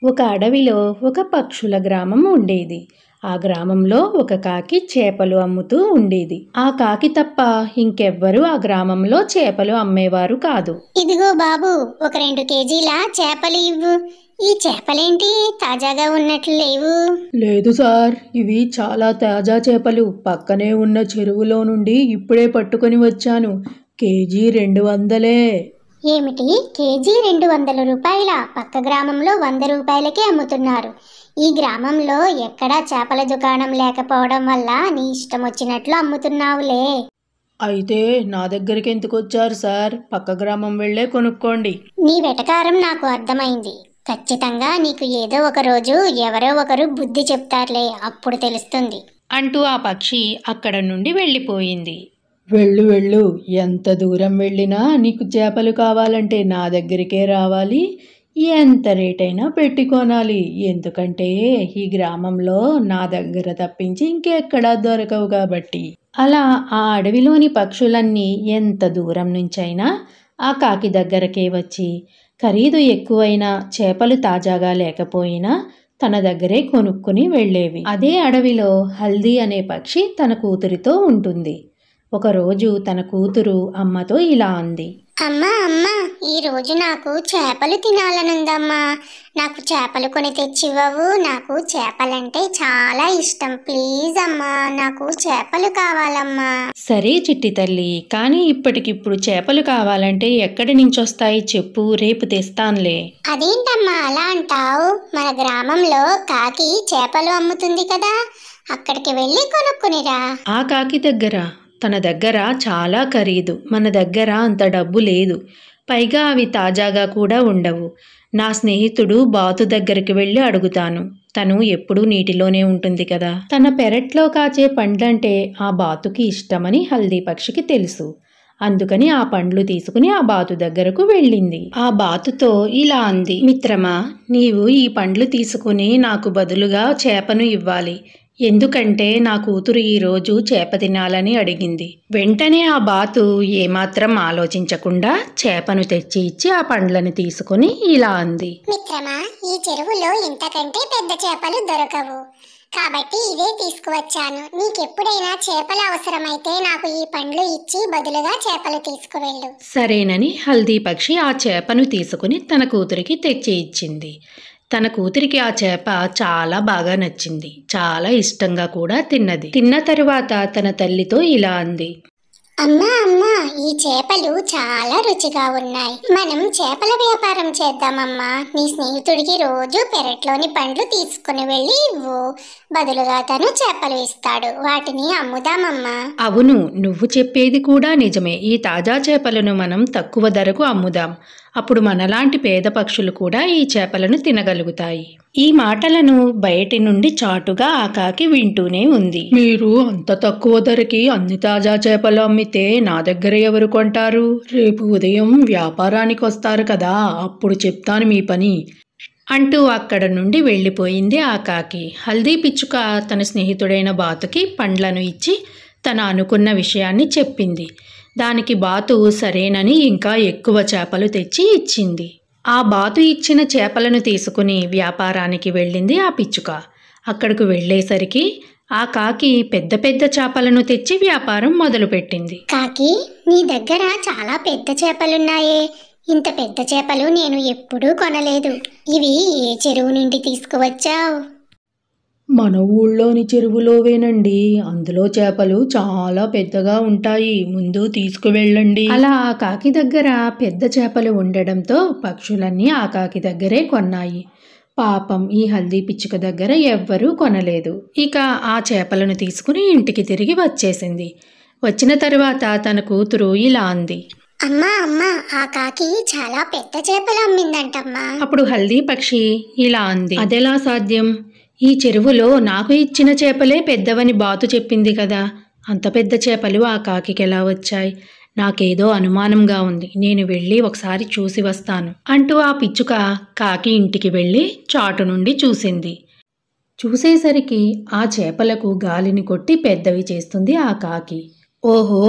ఒక అడవిలో ఒక పక్షుల గ్రామం ఉండేది. ఆ గ్రామంలో ఒక కాకి చేపలు అమ్ముతూ ఉండేది. ఆ కాకి తప్ప ఇంకెవ్వరూ ఆ గ్రామంలో చేపలు అమ్మేవారు కాదు. ఇదిగో బాబు, ఒక 2 కేజీల చేపలు ఇవ్వు. ఈ చేపలేంటి తాజాగా ఉన్నట్లు లేవు? లేదు సార్, ఇవి చాలా తాజా చేపలు. పక్కనే ఉన్న చెరువులో నుండి ఇప్పుడే పట్టుకొని వచ్చాను. కేజీ 200. ఏమిటి, కేజీ 200 రూపాయల? పక్క గ్రామంలో 100 రూపాయలకే అమ్ముతున్నారు. ఈ గ్రామంలో ఎక్కడా చేపల దుకాణం లేకపోవడం వల్ల నీ ఇష్టం వచ్చినట్లు అమ్ముతున్నావులే. అయితే నా దగ్గరికి ఎందుకు వచ్చారు సార్? పక్క గ్రామం వెళ్ళే కొనుక్కోండి. నీ వెటకారం నాకు అర్థమైంది. ఖచ్చితంగా నీకు ఏదో ఒక రోజు ఎవరో ఒకరు బుద్ధి చెప్తారులే, అప్పుడు తెలుస్తుంది అంటూ ఆ పక్షి అక్కడ నుండి వెళ్ళిపోయింది. వెళ్ళు వెళ్ళు, ఎంత దూరం వెళ్ళినా నీకు చేపలు కావాలంటే నా దగ్గరికే రావాలి. ఎంత రేటైనా పెట్టి కొనాలి. ఎందుకంటే ఈ గ్రామంలో నా దగ్గర తప్పించి ఇంకెక్కడా దొరకవు కాబట్టి. అలా ఆ అడవిలోని పక్షులన్నీ ఎంత దూరం నుంచైనా ఆ కాకి దగ్గరకే వచ్చి ఖరీదు ఎక్కువైనా చేపలు తాజాగా లేకపోయినా తన దగ్గరే కొనుక్కుని వెళ్ళేవి. అదే అడవిలో హల్దీ అనే పక్షి తన కూతురితో ఉంటుంది. ఒకరోజు తన కూతురు అమ్మతో ఇలా అంది. అమ్మా అమ్మా, ఈరోజు నాకు చేపలు తినాలనుందమ్మా. నాకు చేపలు కొని తెచ్చివ్వవు? నాకు చేపలంటే చాలా ఇష్టం. ప్లీజ్ అమ్మా, నాకు చేపలు కావాలమ్మా. సరే చిట్టి తల్లి, కానీ ఇప్పటికిప్పుడు చేపలు కావాలంటే ఎక్కడి నుంచి వస్తాయి చెప్పు, రేపు తెస్తానులే. అదేంటమ్మా అలా అంటావు? మన గ్రామంలో కాకి చేపలు అమ్ముతుంది కదా, అక్కడికి వెళ్ళి కొనుక్కునిరా. ఆ కాకి దగ్గర? తన దగ్గర చాలా ఖరీదు, మన దగ్గర అంత డబ్బు లేదు. పైగా అవి తాజాగా కూడా ఉండవు. నా స్నేహితుడు బాతు దగ్గరికి వెళ్ళి అడుగుతాను. తను ఎప్పుడూ నీటిలోనే ఉంటుంది కదా. తన పెరట్లో కాచే పండ్లంటే ఆ బాతుకి ఇష్టమని హల్దీ పక్షికి తెలుసు. అందుకని ఆ పండ్లు తీసుకుని ఆ బాతు దగ్గరకు వెళ్ళింది. ఆ బాతుతో ఇలా అంది. మిత్రమా, నీవు ఈ పండ్లు తీసుకుని నాకు బదులుగా చేపను ఇవ్వాలి. ఎందుకంటే నా కూతురు ఈరోజు చేప తినాలని అడిగింది. వెంటనే ఆ బాతు ఏమాత్రం ఆలోచించకుండా చేపను తెచ్చి ఇచ్చి ఆ పండ్లను తీసుకుని ఇలా అంది. మిత్రమా, ఈ చెరువులో ఇంతకంటే పెద్ద చేపలు దొరకవు, కాబట్టి ఇదే తీసుకువచ్చాను. నీకెప్పుడైనా చేపలు అవసరమైతే నాకు ఈ పండ్లు ఇచ్చి బదులుగా చేపలు తీసుకువెళ్ళు. సరేనని హల్దీ పక్షి ఆ చేపను తీసుకుని తన కూతురికి తెచ్చి ఇచ్చింది. తన కూతురికి ఆ చేప చాలా బాగా నచ్చింది. చాలా ఇష్టంగా కూడా తిన్నది. తిన్న తరువాత తన తల్లితో ఇలా అంది. అమ్మా అమ్మా, ఈ చేపలు చాలా రుచిగా ఉన్నాయి. మనం చేపల వ్యాపారం చేద్దామమ్మా. నీ స్నేహితుడికి రోజు పెరట్లోని పండ్లు తీసుకుని వెళ్ళి ఇవ్వు. బదులుగా తను చేపలు ఇస్తాడు, వాటిని అమ్ముదామమ్మా. అవును, నువ్వు చెప్పేది కూడా నిజమే. ఈ తాజా చేపలను మనం తక్కువ ధరకు అమ్ముదాం. అప్పుడు మనలాంటి పేద పక్షులు కూడా ఈ చేపలను తినగలుగుతాయి. ఈ మాటలను బయటి నుండి చాటుగా ఆ కాకి వింటూనే ఉంది. మీరు అంత తక్కువ ధరకి అన్ని తాజా చేపలు అమ్మితే నా దగ్గర ఎవరు కొంటారు? రేపు ఉదయం వ్యాపారానికి వస్తారు కదా, అప్పుడు చెప్తాను మీ పని అంటూ అక్కడ నుండి వెళ్ళిపోయింది ఆ కాకి. హల్దీ పిచ్చుక తన స్నేహితుడైన బాతుకి పండ్లను ఇచ్చి తన అనుకున్న విషయాన్ని చెప్పింది. దానికి బాతు సరేనని ఇంకా ఎక్కువ చేపలు తెచ్చి ఇచ్చింది. ఆ బాతు ఇచ్చిన చేపలను తీసుకుని వ్యాపారానికి వెళ్ళింది ఆ పిచ్చుక. అక్కడకు వెళ్ళేసరికి ఆ కాకి పెద్ద పెద్ద చేపలను తెచ్చి వ్యాపారం మొదలుపెట్టింది. కాకి, నీ దగ్గర చాలా పెద్ద చేపలున్నాయే. ఇంత పెద్ద చేపలు నేను ఎప్పుడూ కొనలేదు. ఇవి ఏ చెరువు నుండి తీసుకువచ్చావు? మన ఊళ్ళోని చెరువులోవేనండి. అందులో చేపలు చాలా పెద్దగా ఉంటాయి. ముందు తీసుకువెళ్ళండి. అలా ఆ కాకి దగ్గర పెద్ద చేపలు ఉండడంతో పక్షులన్నీ ఆ కాకి దగ్గరే కొన్నాయి. పాపం ఈ హల్దీ పిచ్చుక దగ్గర ఎవ్వరూ కొనలేదు. ఇక ఆ చేపలను తీసుకుని ఇంటికి తిరిగి వచ్చేసింది. వచ్చిన తరువాత తన కూతురు ఇలా అంది. అమ్మా అమ్మా, ఆ కాకి చాలా పెద్ద చేపలు అమ్మిందంటమ్మా. అప్పుడు హల్దీ పక్షి ఇలా అంది. అదెలా సాధ్యం? ఈ చెరువులో నాకు ఇచ్చిన చేపలే పెద్దవని బాతు చెప్పింది కదా. అంత పెద్ద చేపలు ఆ కాకికి ఎలా వచ్చాయి? నాకేదో అనుమానంగా ఉంది. నేను వెళ్ళి ఒకసారి చూసి వస్తాను అంటూ ఆ పిచ్చుక కాకి ఇంటికి వెళ్ళి చాటు నుండి చూసింది. చూసేసరికి ఆ చేపలకు గాలిని కొట్టి పెద్దవి చేస్తుంది ఆ కాకి. ఓహో,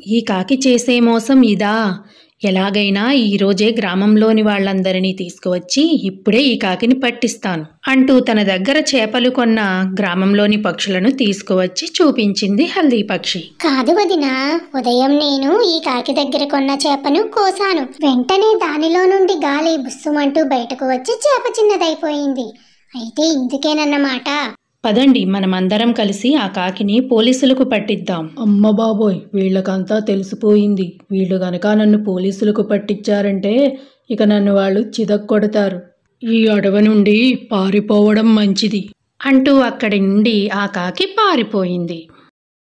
ఈ కాకి చేసే మోసం ఇదా? ఎలాగైనా ఈరోజే గ్రామంలోని వాళ్ళందరినీ తీసుకువచ్చి ఇప్పుడే ఈ కాకిని పట్టిస్తాను అంటూ తన దగ్గర చేపలు కొన్న గ్రామంలోని పక్షులను తీసుకువచ్చి చూపించింది హల్దీ పక్షి. కాదు వదినా, ఉదయం నేను ఈ కాకి దగ్గర కొన్న చేపను కోసాను. వెంటనే దానిలో నుండి గాలి బుస్సుమంటూ బయటకు వచ్చి చేప చిన్నదైపోయింది. అయితే ఇందుకేనన్నమాట. పదండి, మనమందరం కలిసి ఆ కాకిని పోలీసులకు పట్టిద్దాం. అమ్మ బాబోయ్, వీళ్ళకంతా తెలిసిపోయింది. వీళ్ళు గనక నన్ను పోలీసులకు పట్టించారంటే ఇక నన్ను వాళ్ళు చితక్కొడతారు. ఈ అడవి నుండి పారిపోవడం మంచిది అంటూ అక్కడి నుండి ఆ కాకి పారిపోయింది.